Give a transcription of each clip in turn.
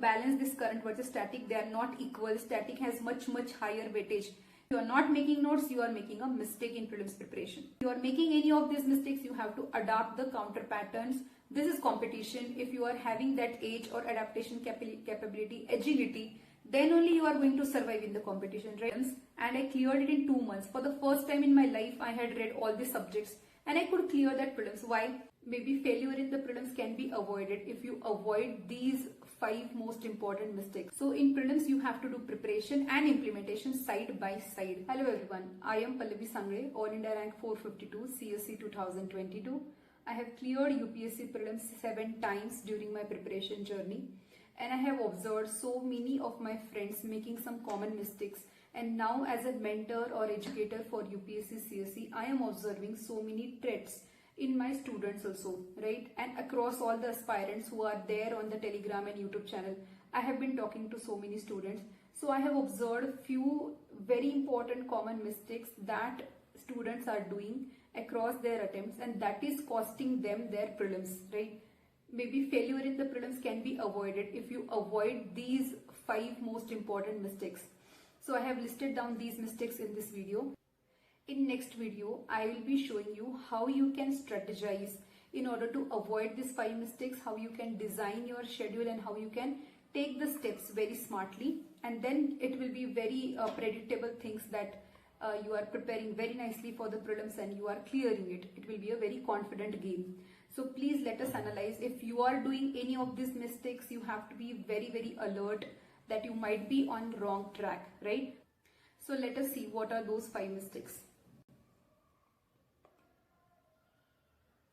balance this current versus static. They are not equal. Static has much higher weightage. If you are not making notes, you are making a mistake in prelims preparation. If you are making any of these mistakes, you have to adapt the counter patterns. This is competition. If you are having that age or adaptation capability, agility, then only you are going to survive in the competition, right? And I cleared it in 2 months. For the first time in my life, I had read all the subjects and I could clear that prelims. Why? Maybe failure in the prelims can be avoided if you avoid these 5 most important mistakes. So in prelims, you have to do preparation and implementation side by side. Hello everyone, I am Pallavi Sangre, All India Rank 452, CSC 2022. I have cleared UPSC Prelims 7 times during my preparation journey. And I have observed so many of my friends making some common mistakes. And now as a mentor or educator for UPSC CSC, I am observing so many traits in my students also, right? And across all the aspirants who are there on the Telegram and YouTube channel, I have been talking to so many students. So I have observed few very important common mistakes that students are doing across their attempts, and that is costing them their prelims, right? Maybe failure in the prelims can be avoided if you avoid these 5 most important mistakes. So I have listed down these mistakes in this video. In next video, I will be showing you how you can strategize in order to avoid these 5 mistakes, how you can design your schedule and how you can take the steps very smartly, and then it will be very predictable things that you are preparing very nicely for the prelims and you are clearing it. It will be a very confident game. So please let us analyze. If you are doing any of these mistakes, you have to be very alert that you might be on wrong track, right? So let us see what are those 5 mistakes.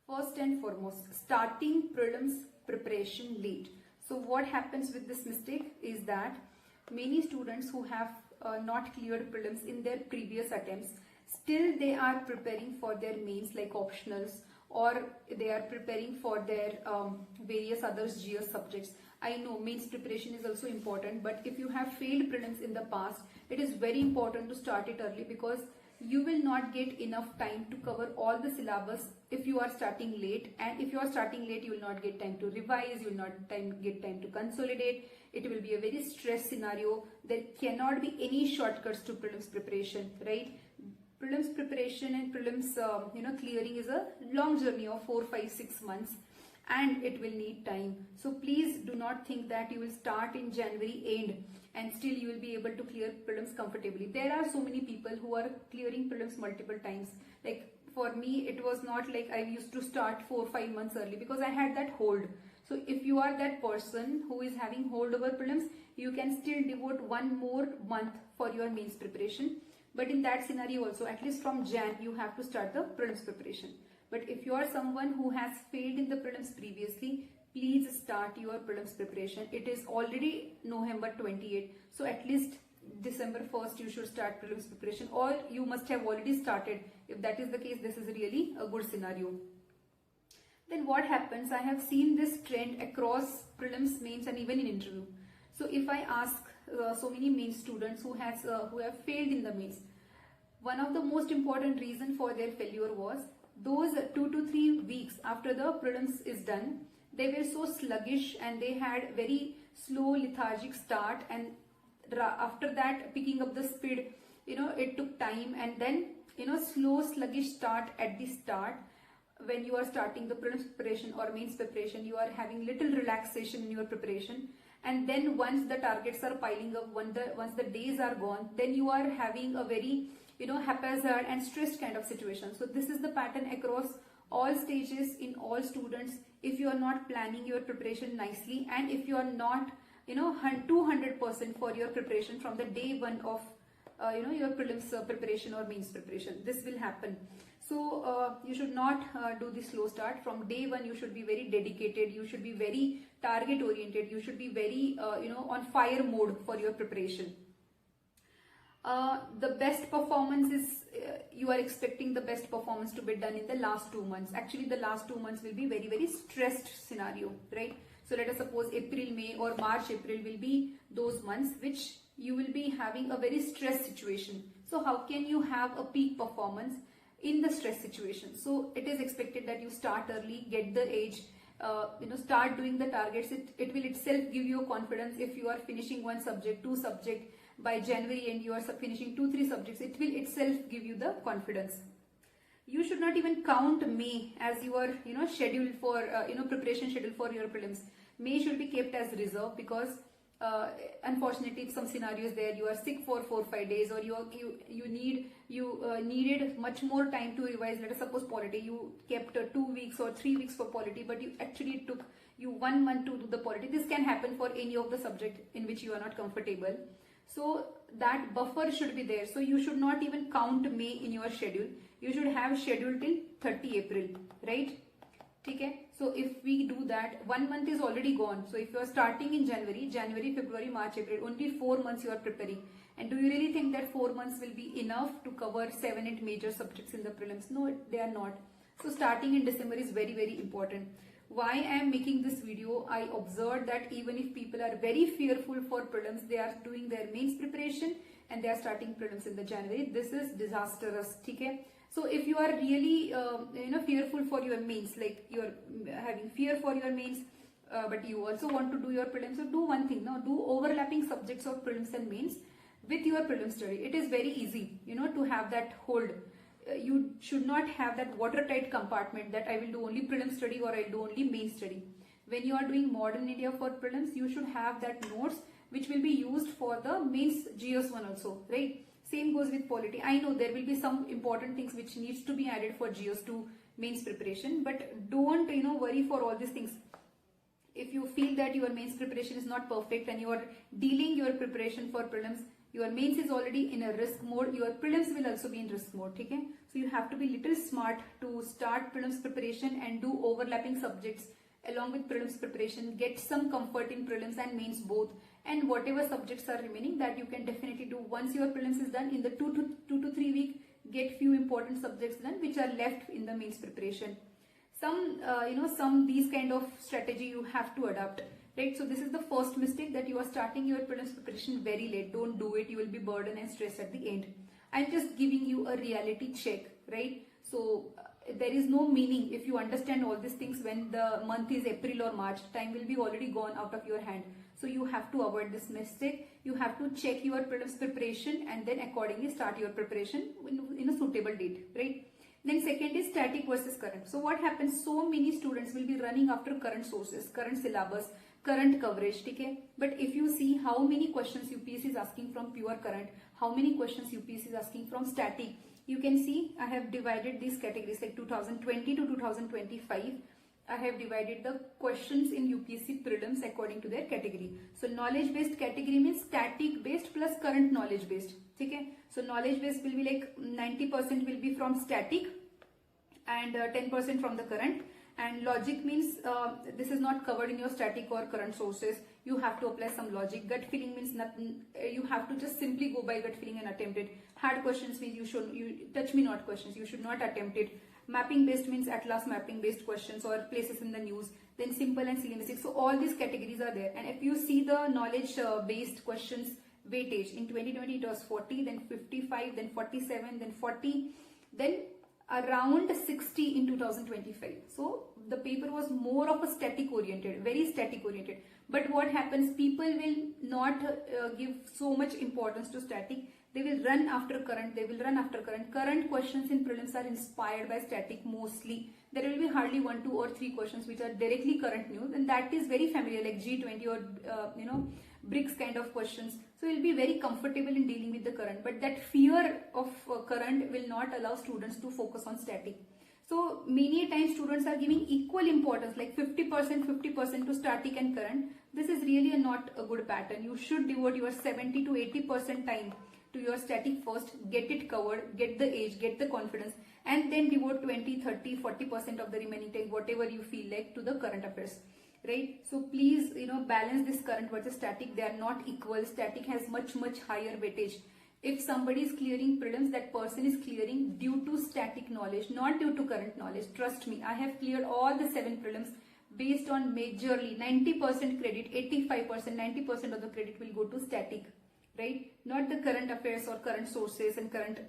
First and foremost, starting prelims preparation late. So what happens with this mistake is that many students who have not cleared prelims in their previous attempts, still they are preparing for their mains like optionals, or they are preparing for their various other GS subjects. I know mains preparation is also important, but if you have failed prelims in the past, it is very important to start it early, because you will not get enough time to cover all the syllabus if you are starting late. And if you are starting late, you will not get time to revise, you will not get time to consolidate. It will be a very stressed scenario. There cannot be any shortcuts to prelims preparation, right? Prelims preparation and prelims clearing is a long journey of 4, 5, 6 months, and it will need time. So please do not think that you will start in January end and still you will be able to clear prelims comfortably. There are so many people who are clearing prelims multiple times. Like for me, it was not like I used to start 4, 5 months early because I had that hold. So if you are that person who is having hold over prelims, you can still devote 1 more month for your mains preparation. But in that scenario also, at least from Jan, you have to start the prelims preparation. But if you are someone who has failed in the prelims previously, please start your prelims preparation. It is already November 28. So at least December 1st, you should start prelims preparation, or you must have already started. If that is the case, this is really a good scenario. Then what happens? I have seen this trend across prelims, mains, and even in interview. So if I ask so many mains students who have failed in the mains, one of the most important reason for their failure was those 2 to 3 weeks after the prelims is done, they were so sluggish and they had very slow lethargic start, and after that picking up the speed, it took time, and then slow sluggish start at the start. When you are starting the prelims preparation or mains preparation, you are having little relaxation in your preparation, and then once the targets are piling up, once the days are gone, then you are having a very haphazard and stressed kind of situation. So this is the pattern across all stages in all students. If you are not planning your preparation nicely, and if you are not 200% for your preparation from the day 1 of your prelims preparation or mains preparation, this will happen. So you should not do the slow start. From day 1, you should be very dedicated, you should be very target oriented, you should be very on fire mode for your preparation. The best performance is, you are expecting the best performance to be done in the last 2 months. Actually, the last 2 months will be very stressed scenario, right? So let us suppose April, May or March, April will be those months which you will be having a very stressed situation. So how can you have a peak performance in the stress situation? So it is expected that you start early, get the edge, start doing the targets. It will itself give you confidence. If you are finishing one subject, two subject by January and you are finishing 2-3 subjects, it will itself give you the confidence. You should not even count May as your schedule for preparation schedule for your prelims. May should be kept as reserve, because unfortunately in some scenarios there you are sick for 4-5 days, or you needed much more time to revise. Let us suppose polity, you kept 2 weeks or 3 weeks for polity, but you actually took you 1 month to do the polity. This can happen for any of the subject in which you are not comfortable. So that buffer should be there. So you should not even count May in your schedule. You should have schedule till 30 April, right? Okay. So if we do that, 1 month is already gone. So if you are starting in January, February, March, April, only 4 months you are preparing. And do you really think that 4 months will be enough to cover 7-8 major subjects in the prelims? No, they are not. So starting in December is very, very important. Why I am making this video, I observed that even if people are very fearful for prelims, they are doing their mains preparation and they are starting prelims in the January. This is disastrous. Okay? So if you are really fearful for your mains, like you are having fear for your mains, but you also want to do your prelims, so do one thing. Now do overlapping subjects of prelims and mains with your prelim study. It is very easy, to have that hold. You should not have that watertight compartment that I will do only prelim study or I will do only main study. When you are doing modern India for prelims, you should have that notes which will be used for the mains GS1 also, right? Same goes with polity. I know there will be some important things which needs to be added for GS2 mains preparation, but don't worry for all these things. If you feel that your mains preparation is not perfect and you are dealing your preparation for prelims, your mains is already in a risk mode, your prelims will also be in risk mode. Okay? So you have to be little smart to start prelims preparation and do overlapping subjects along with prelims preparation. Get some comfort in prelims and mains both, and whatever subjects are remaining, that you can definitely do once your prelims is done. In the 2 to 3 week, get few important subjects done which are left in the mains preparation. Some these kind of strategy you have to adopt. Right, so this is the first mistake, that you are starting your prelims preparation very late. Don't do it. You will be burdened and stressed at the end. I'm just giving you a reality check, right? So there is no meaning if you understand all these things when the month is April or March. Time will be already gone out of your hand. So you have to avoid this mistake. You have to check your prelims preparation and then accordingly start your preparation in a suitable date, right? Then second is static versus current. So what happens? So many students will be running after current sources, current syllabus, current coverage, okay? But if you see how many questions UPSC is asking from pure current, how many questions UPSC is asking from static, you can see I have divided these categories like 2020 to 2025. I have divided the questions in UPSC prelims according to their category. So knowledge based category means static based plus current knowledge based. Okay? So knowledge based will be like 90% will be from static and 10% from the current. And logic means this is not covered in your static or current sources. You have to apply some logic. Gut feeling means nothing. You have to just simply go by gut feeling and attempt it. Hard questions means you touch me not questions. You should not attempt it. Mapping based means atlas mapping based questions or places in the news. Then simple and silly mistakes. So all these categories are there. And if you see the knowledge based questions weightage, in 2020 it was 40, then 55, then 47, then 40, then around 60 in 2025. So the paper was more of a static oriented, very static oriented. But what happens, people will not give so much importance to static. They will run after current, Current questions in prelims are inspired by static mostly. There will be hardly 1, 2 or 3 questions which are directly current news, and that is very familiar, like G20 or bricks kind of questions. So you'll be very comfortable in dealing with the current, but that fear of current will not allow students to focus on static. So many times students are giving equal importance, like 50% to static and current. This is really not a good pattern. You should devote your 70 to 80% time to your static first, get it covered, get the age, get the confidence, and then devote 20, 30, 40% of the remaining time, whatever you feel like, to the current affairs. Right? So please, balance this current versus static. They are not equal. Static has much higher weightage. If somebody is clearing prelims, that person is clearing due to static knowledge, not due to current knowledge. Trust me, I have cleared all the 7 prelims based on majorly 90% credit, 85%, 90% of the credit will go to static, right? Not the current affairs or current sources and current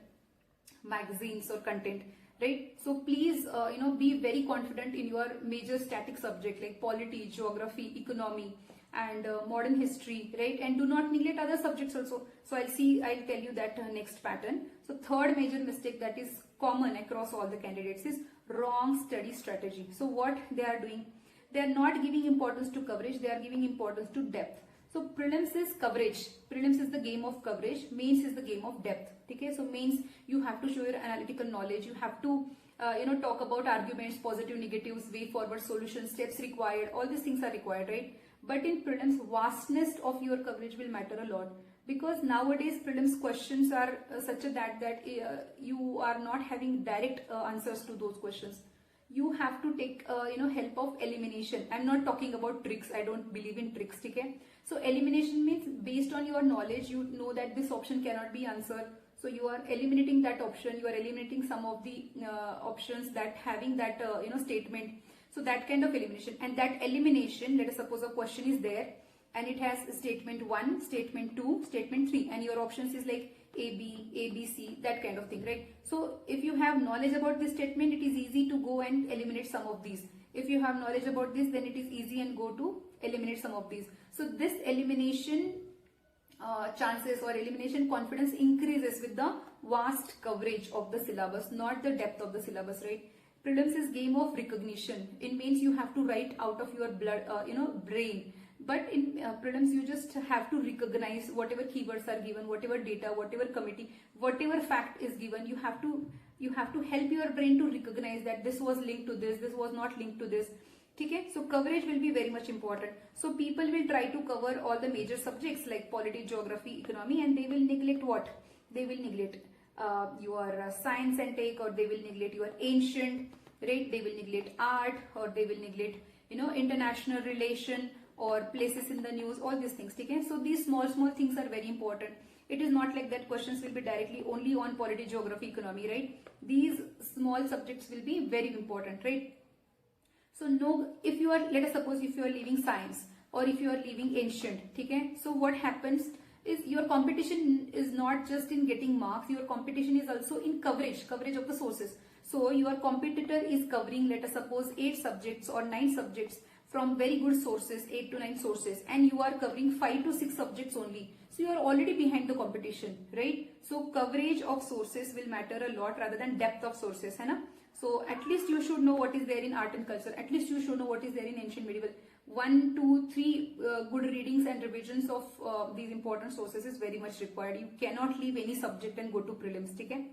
magazines or content. right? So please, be very confident in your major static subject like polity, geography, economy, and modern history, right? And do not neglect other subjects also. So I'll tell you that next pattern. So third major mistake that is common across all the candidates is wrong study strategy. So what they are doing, they are not giving importance to coverage, they are giving importance to depth. So prelims is coverage, prelims is the game of coverage, mains is the game of depth. Okay, so mains you have to show your analytical knowledge, you have to talk about arguments, positive, negatives, way forward, solutions, steps required, all these things are required, right? But in prelims, vastness of your coverage will matter a lot, because nowadays prelims questions are such that you are not having direct answers to those questions. You have to take help of elimination. I'm not talking about tricks, I don't believe in tricks. Okay, so elimination means based on your knowledge you know that this option cannot be answered, so you are eliminating that option, you are eliminating some of the options that having that statement. So that kind of elimination, and that elimination, let us suppose a question is there and it has statement 1, statement 2, statement 3, and your options is like A, B, C, that kind of thing, right? So if you have knowledge about this statement, it is easy to go and eliminate some of these. If you have knowledge about this, then it is easy and go to eliminate some of these. So this elimination chances or elimination confidence increases with the vast coverage of the syllabus, not the depth of the syllabus, right? Prelims is game of recognition. It means you have to write out of your brain. But in prelims, you just have to recognize whatever keywords are given, whatever data, whatever committee, whatever fact is given. You have to help your brain to recognize that this was linked to this was not linked to this. Okay, so coverage will be very much important. So people will try to cover all the major subjects like polity, geography, economy, and they will neglect what? They will neglect your science and tech, or they will neglect your ancient, right? They will neglect art, or they will neglect international relation or places in the news, all these things. Okay, so these small things are very important. It is not like that questions will be directly only on polity, geography, economy, right? These small subjects will be very important, right? So no, if you are, let us suppose if you are leaving science or if you are leaving ancient, okay, so what happens is your competition is not just in getting marks, your competition is also in coverage of the sources. So your competitor is covering, let us suppose 8 subjects or 9 subjects from very good sources, 8 to 9 sources, and you are covering 5 to 6 subjects only. So you are already behind the competition, right? So coverage of sources will matter a lot rather than depth of sources, hai na? So at least you should know what is there in art and culture. At least you should know what is there in ancient medieval. 1, 2, 3 good readings and revisions of these important sources is very much required. You cannot leave any subject and go to prelims. Okay?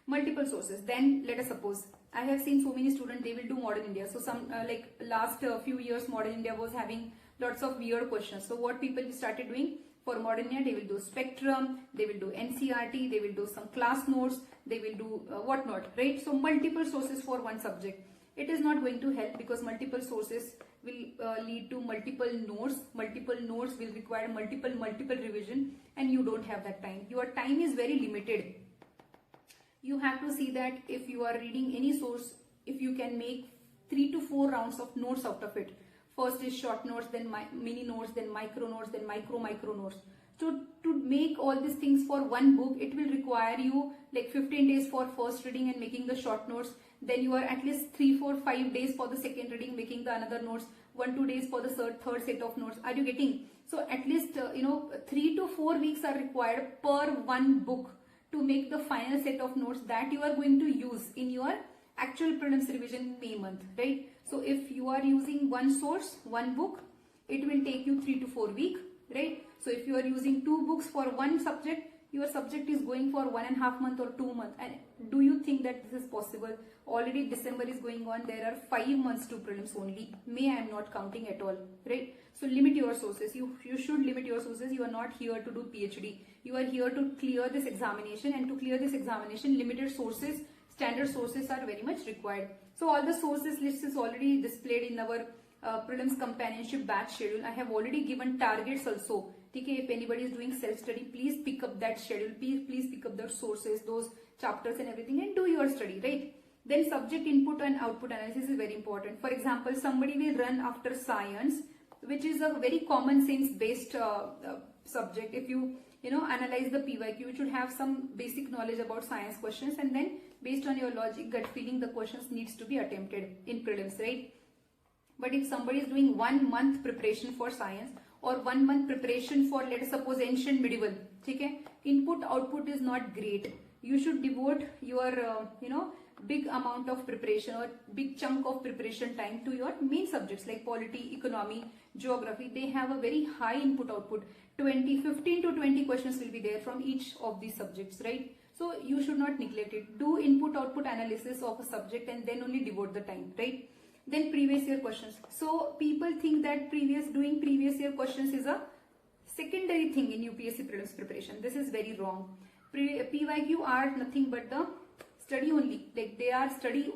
Multiple sources. Then let us suppose I have seen so many students, they will do modern India. So some like last few years modern India was having lots of weird questions. So what people started doing? For modern India, they will do spectrum, they will do NCRT, they will do some class notes, they will do whatnot, right? So multiple sources for one subject. It is not going to help because multiple sources will lead to multiple notes. Multiple notes will require multiple revision, and you don't have that time. Your time is very limited. You have to see that if you are reading any source, if you can make 3 to 4 rounds of notes out of it. First is short notes, then mini notes, then micro notes, then micro notes. So to make all these things for one book, it will require you like 15 days for first reading and making the short notes. Then you are at least 3, 4, 5 days for the second reading, making the another notes. 1, 2 days for the third set of notes. Are you getting? So at least 3 to 4 weeks are required per one book to make the final set of notes that you are going to use in your actual prelims revision May month, right? So if you are using one source, one book, it will take you 3 to 4 weeks, right? So if you are using 2 books for one subject, your subject is going for 1.5 months or 2 months. And do you think that this is possible? Already December is going on. There are 5 months to prelims only. May I am not counting at all, right? So limit your sources. You should limit your sources. You are not here to do PhD. You are here to clear this examination, and to clear this examination, limited sources, standard sources are very much required. So all the sources list is already displayed in our prelims companionship batch schedule. I have already given targets also. Okay, if anybody is doing self-study, please pick up that schedule. Please pick up the sources, those chapters and everything, and do your study, right? Then subject input and output analysis is very important. For example, somebody will run after science which is a very common sense based subject. If you analyze the PYQ, you should have some basic knowledge about science questions, and then based on your logic, gut feeling, the questions needs to be attempted in prelims, right? But if somebody is doing 1 month preparation for science or 1 month preparation for, let us suppose, ancient medieval, okay, input output is not great. You should devote your big amount of preparation or big chunk of preparation time to your main subjects like polity, economy, geography. They have a very high input output. 15 to 20 questions will be there from each of these subjects, right? So you should not neglect it. Do input output analysis of a subject and then only devote the time, right? Then previous year questions. So people think that doing previous year questions is a secondary thing in UPSC Prelims preparation. This is very wrong. PYQ are nothing but the study only. Like they are study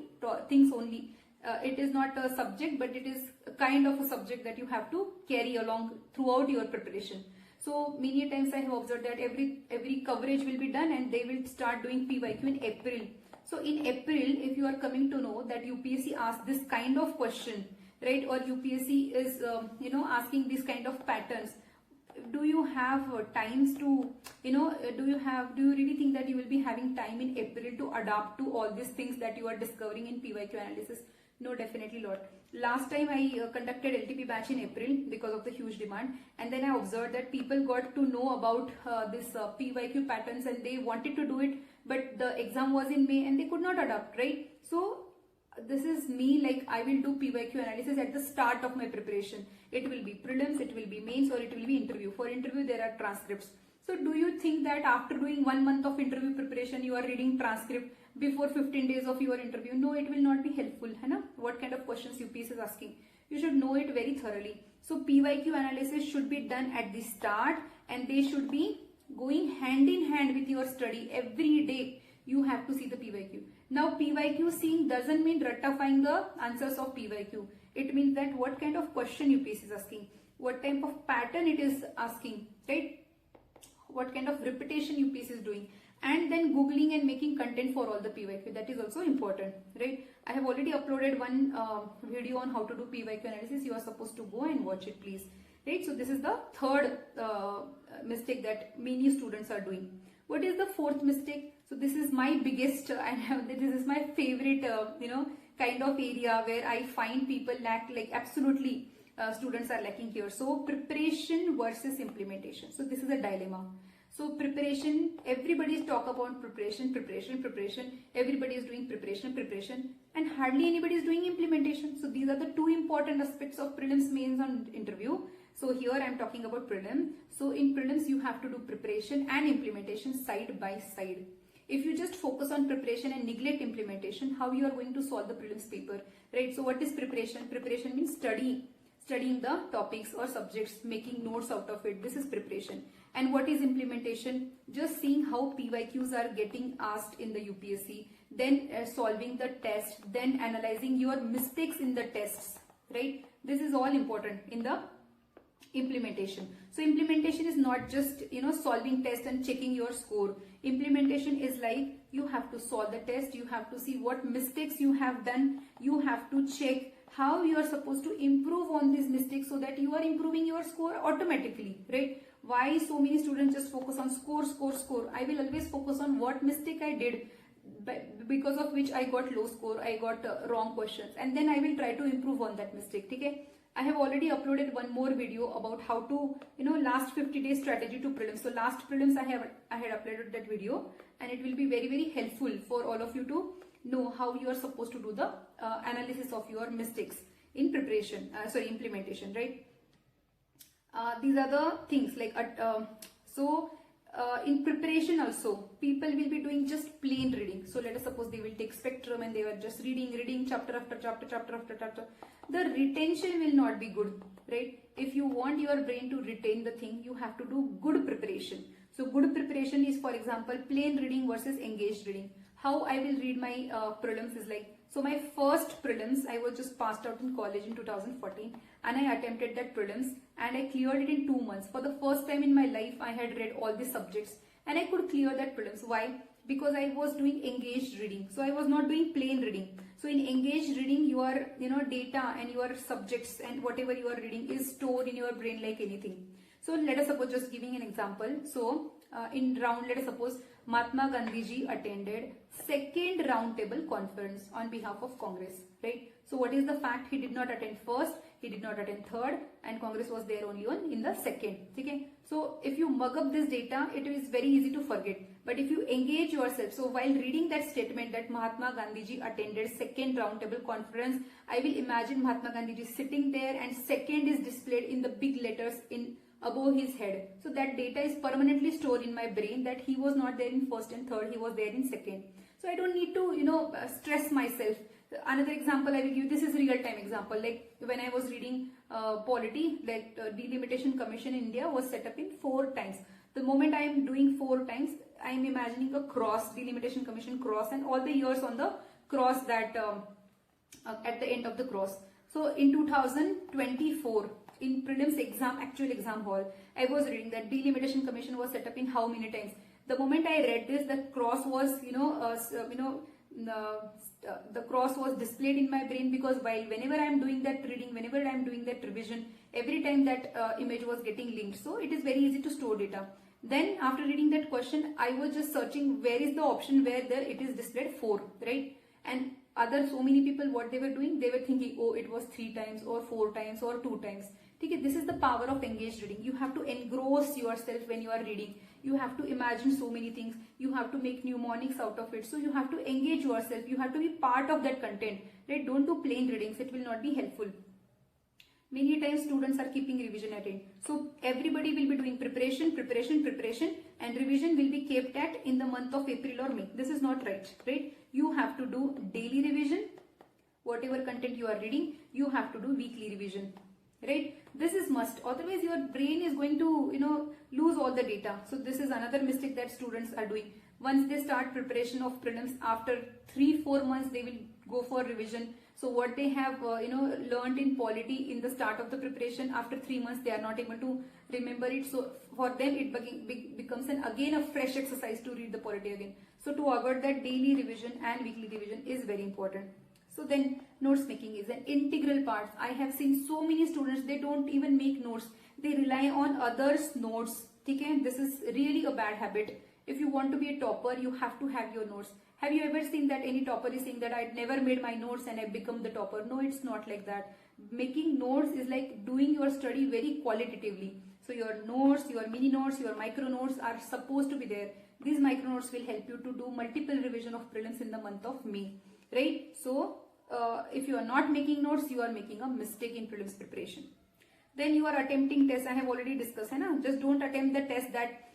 things only. It is not a subject, but it is a kind of a subject that you have to carry along throughout your preparation. So many times I have observed that every coverage will be done and they will start doing PYQ in April. So in April, if you are coming to know that UPSC asks this kind of question, right, or UPSC is asking this kind of patterns, do you have times to do you really think that you will be having time in April to adapt to all these things that you are discovering in PYQ analysis? No, definitely not. Last time I conducted LTP batch in April because of the huge demand, and then I observed that people got to know about this PYQ patterns and they wanted to do it, but the exam was in May and they could not adapt, right? So this is me, like I will do PYQ analysis at the start of my preparation. It will be prelims, it will be mains, or it will be interview. For interview there are transcripts. So do you think that after doing 1 month of interview preparation you are reading transcript before 15 days of your interview? No, it will not be helpful. What kind of questions UPSC is asking? You should know it very thoroughly. So PYQ analysis should be done at the start and they should be going hand in hand with your study. Every day you have to see the PYQ. Now PYQ seeing doesn't mean ratifying the answers of PYQ. It means that what kind of question UPSC is asking, what type of pattern it is asking, right? What kind of repetition UPSC is doing, and then googling and making content for all the PYQ. That is also important, right? I have already uploaded one video on how to do PYQ analysis. You are supposed to go and watch it, please, right? So this is the third mistake that many students are doing. What is the fourth mistake? So this is my biggest and this is my favorite kind of area where I find people lack, like absolutely students are lacking here. So preparation versus implementation. So this is a dilemma. So preparation, everybody is talk about preparation. Everybody is doing preparation, and hardly anybody is doing implementation. So these are the two important aspects of prelims, mains, and interview. So here I am talking about prelim. So in prelims you have to do preparation and implementation side by side. If you just focus on preparation and neglect implementation, how you are going to solve the prelims paper, right? So what is preparation? Preparation means studying the topics or subjects, making notes out of it. This is preparation. And what is implementation? Just seeing how PYQs are getting asked in the UPSC, then solving the test, then analyzing your mistakes in the tests, right? This is all important in the implementation. So implementation is not just solving test and checking your score. Implementation is like you have to solve the test, you have to see what mistakes you have done, you have to check how you are supposed to improve on these mistakes so that you are improving your score automatically, right? Why so many students just focus on score? I will always focus on what mistake I did because of which I got low score, I got wrong questions, and then I will try to improve on that mistake. Okay? I have already uploaded one more video about how to last 50 days strategy to prelims. So last prelims I had uploaded that video, and it will be very, very helpful for all of you to know how you are supposed to do the analysis of your mistakes in implementation, right? These are the things like in preparation also people will be doing just plain reading. So let us suppose they will take spectrum and they were just reading chapter after chapter. The retention will not be good, right? If you want your brain to retain the thing, you have to do good preparation. So good preparation is, for example, plain reading versus engaged reading. How I will read my prelims is like, so my first prelims, I was just passed out in college in 2014 and I attempted that prelims and I cleared it in 2 months. For the first time in my life, I had read all the subjects and I could clear that prelims. Why? Because I was doing engaged reading. So I was not doing plain reading. So in engaged reading, your data and your subjects and whatever you are reading is stored in your brain like anything. So let us suppose, just giving an example. So in round, let us suppose Mahatma Gandhi ji attended second round table conference on behalf of Congress, right? So what is the fact? He did not attend first, he did not attend third, and Congress was there only in the second. Okay. So if you mug up this data, it is very easy to forget. But if you engage yourself, so while reading that statement that Mahatma Gandhi ji attended second round table conference, I will imagine Mahatma Gandhi ji sitting there and second is displayed in the big letters in above his head. So that data is permanently stored in my brain that he was not there in first and third, he was there in second. So I don't need to stress myself. Another example I will give, this is real time example, like when I was reading polity, like delimitation commission in India was set up in 4 times. The moment I am doing 4 times, I am imagining a cross, delimitation commission cross, and all the years on the cross that at the end of the cross. So in 2024, in prelims exam, actual exam hall, I was reading that delimitation commission was set up in how many times. The moment I read this, the cross was, the cross was displayed in my brain, because whenever I am doing that reading, whenever I am doing that revision, every time that image was getting linked. So it is very easy to store data. Then after reading that question, I was just searching where is the option where there it is displayed 4, right? And so many people, what they were doing, they were thinking, oh, it was 3 times or 4 times or 2 times. Okay, this is the power of engaged reading. You have to engross yourself when you are reading. You have to imagine so many things. You have to make mnemonics out of it. So you have to engage yourself. You have to be part of that content. Right? Don't do plain readings. It will not be helpful. Many times students are keeping revision at end. So everybody will be doing preparation, and revision will be kept at in the month of April or May. This is not right. Right? You have to do daily revision. Whatever content you are reading, you have to do weekly revision. Right? This is must. Otherwise, your brain is going to, lose all the data. So this is another mistake that students are doing. Once they start preparation of prelims, after 3-4 months, they will go for revision. So what they have, learned in polity in the start of the preparation, after 3 months, they are not able to remember it. So for them, it becomes again a fresh exercise to read the polity again. So to avoid that, daily revision and weekly revision is very important. So then notes making is an integral part. I have seen so many students, they don't even make notes. They rely on others' notes. Okay? This is really a bad habit. If you want to be a topper, you have to have your notes. Have you ever seen that any topper is saying that I never made my notes and I become the topper? No, it's not like that. Making notes is like doing your study very qualitatively. So your notes, your mini notes, your micro notes are supposed to be there. These micro notes will help you to do multiple revision of prelims in the month of May. Right? So if you are not making notes, you are making a mistake in prelims preparation. Then you are attempting tests. I have already discussed. Just don't attempt the test that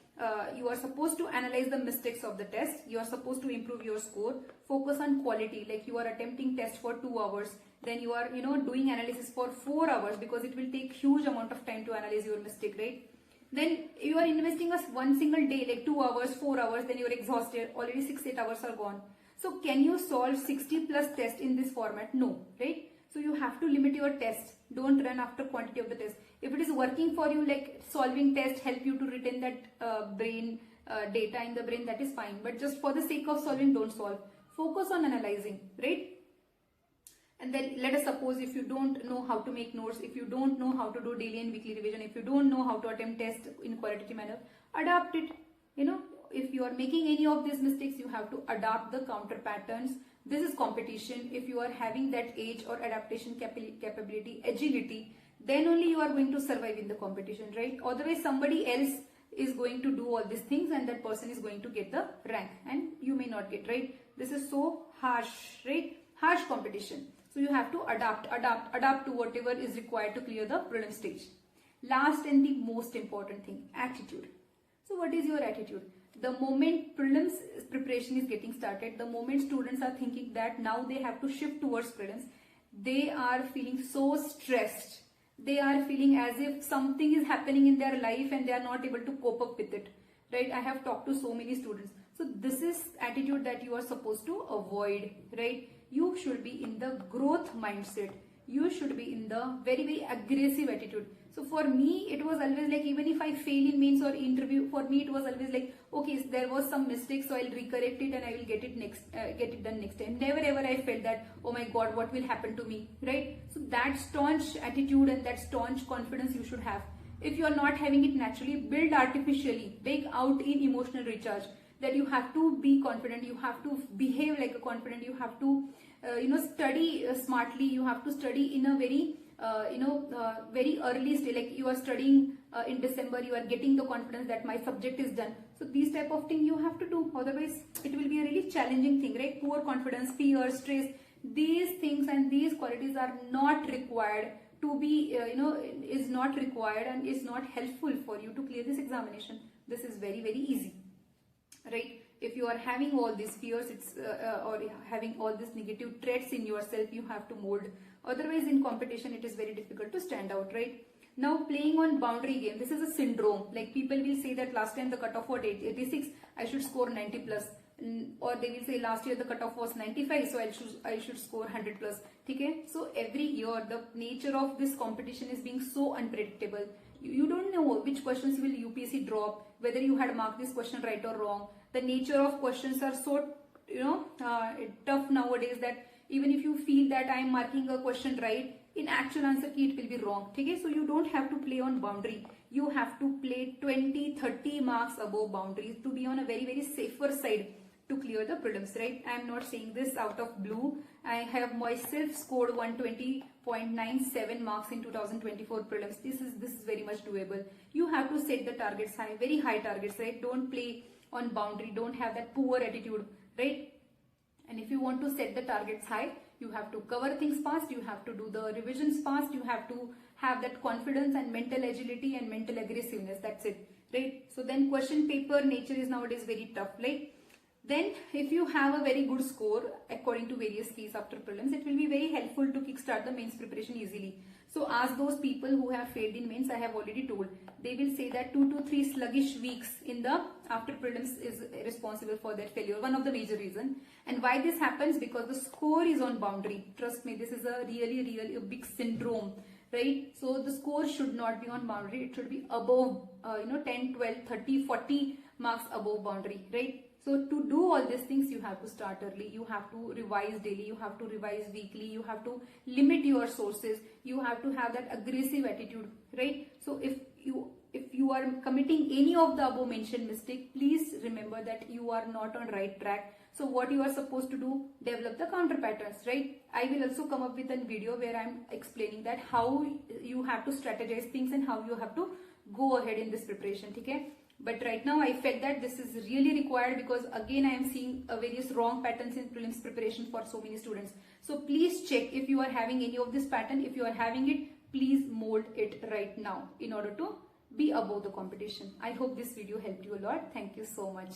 you are supposed to analyze the mistakes of the test. You are supposed to improve your score. Focus on quality. Like you are attempting test for 2 hours. Then you are doing analysis for 4 hours, because it will take huge amount of time to analyze your mistake, right? Then you are investing one single day, like 2 hours, 4 hours. Then you are exhausted. Already 6-8 hours are gone. So can you solve 60+ tests in this format? No, right? So you have to limit your tests. Don't run after quantity of the test. If it is working for you, like solving tests help you to retain that brain data in the brain, that is fine. But just for the sake of solving, don't solve. Focus on analyzing, right? And then let us suppose if you don't know how to make notes, if you don't know how to do daily and weekly revision, if you don't know how to attempt tests in qualitative manner, adapt it. If you are making any of these mistakes, you have to adapt the counter patterns. This is competition. If you are having that age or adaptation capability, agility, then only you are going to survive in the competition, right? Otherwise, somebody else is going to do all these things and that person is going to get the rank and you may not get, right? This is so harsh, right? Harsh competition. So you have to adapt to whatever is required to clear the prelim stage. Last and the most important thing, attitude. So what is your attitude? The moment prelims preparation is getting started, the moment students are thinking that now they have to shift towards prelims, they are feeling so stressed. They are feeling as if something is happening in their life and they are not able to cope up with it. Right? I have talked to so many students. So this is attitude that you are supposed to avoid. Right? You should be in the growth mindset. You should be in the very, very aggressive attitude. So for me, it was always like, even if I fail in mains or interview, for me it was always like, okay, there was some mistake, so I'll recorrect it and I will get it done next time. Never ever I felt that, oh my God, what will happen to me, right? So that staunch attitude and that staunch confidence you should have. If you are not having it naturally, build artificially, bake out in emotional recharge. That you have to be confident, you have to behave like a confident, you have to study smartly, you have to study in a very very early stage, like you are studying in December, you are getting the confidence that my subject is done. So these type of thing you have to do, otherwise it will be a really challenging thing, right? Poor confidence, fear, stress, these things and these qualities are not required to be is not required and is not helpful for you to clear this examination. This is very, very easy, right? If you are having all these fears, or having all these negative traits in yourself, you have to mold. Otherwise, in competition, it is very difficult to stand out, right? Now, playing on boundary game, this is a syndrome. Like people will say that last time the cutoff was 86, I should score 90 plus. Or they will say last year the cutoff was 95, so I should score 100 plus. Okay? So every year, the nature of this competition is being so unpredictable. You don't know which questions will UPSC drop, whether you had marked this question right or wrong. The nature of questions are so tough nowadays that even if you feel that I am marking a question right, in actual answer key it will be wrong. Okay? So you don't have to play on boundary. You have to play 20-30 marks above boundaries to be on a very, very safer side to clear the prelims, right? I am not saying this out of blue. I have myself scored 120.97 marks in 2024 prelims. This is very much doable. You have to set the targets high, very high targets, right? Don't play on boundary. Don't have that poor attitude, right? And if you want to set the targets high, you have to cover things fast, you have to do the revisions fast, you have to have that confidence and mental agility and mental aggressiveness. That's it, right? So then question paper nature is nowadays very tough, right? Then if you have a very good score according to various keys after prelims, it will be very helpful to kickstart the mains preparation easily. So ask those people who have failed in mains, I have already told. They will say that 2 to 3 sluggish weeks in the after prelims is responsible for their failure. One of the major reasons. And why this happens? Because the score is on boundary. Trust me, this is a really a big syndrome, right? So the score should not be on boundary. It should be above 10, 12, 30, 40 marks above boundary, right? So to do all these things, you have to start early, you have to revise daily, you have to revise weekly, you have to limit your sources, you have to have that aggressive attitude, right? So if you are committing any of the above mentioned mistake, please remember that you are not on right track. So what you are supposed to do, develop the counter patterns, right? I will also come up with a video where I am explaining that how you have to strategize things and how you have to go ahead in this preparation, okay? But right now I felt that this is really required because again I am seeing various wrong patterns in prelims preparation for so many students. So please check if you are having any of this pattern. If you are having it, please mold it right now in order to be above the competition. I hope this video helped you a lot. Thank you so much.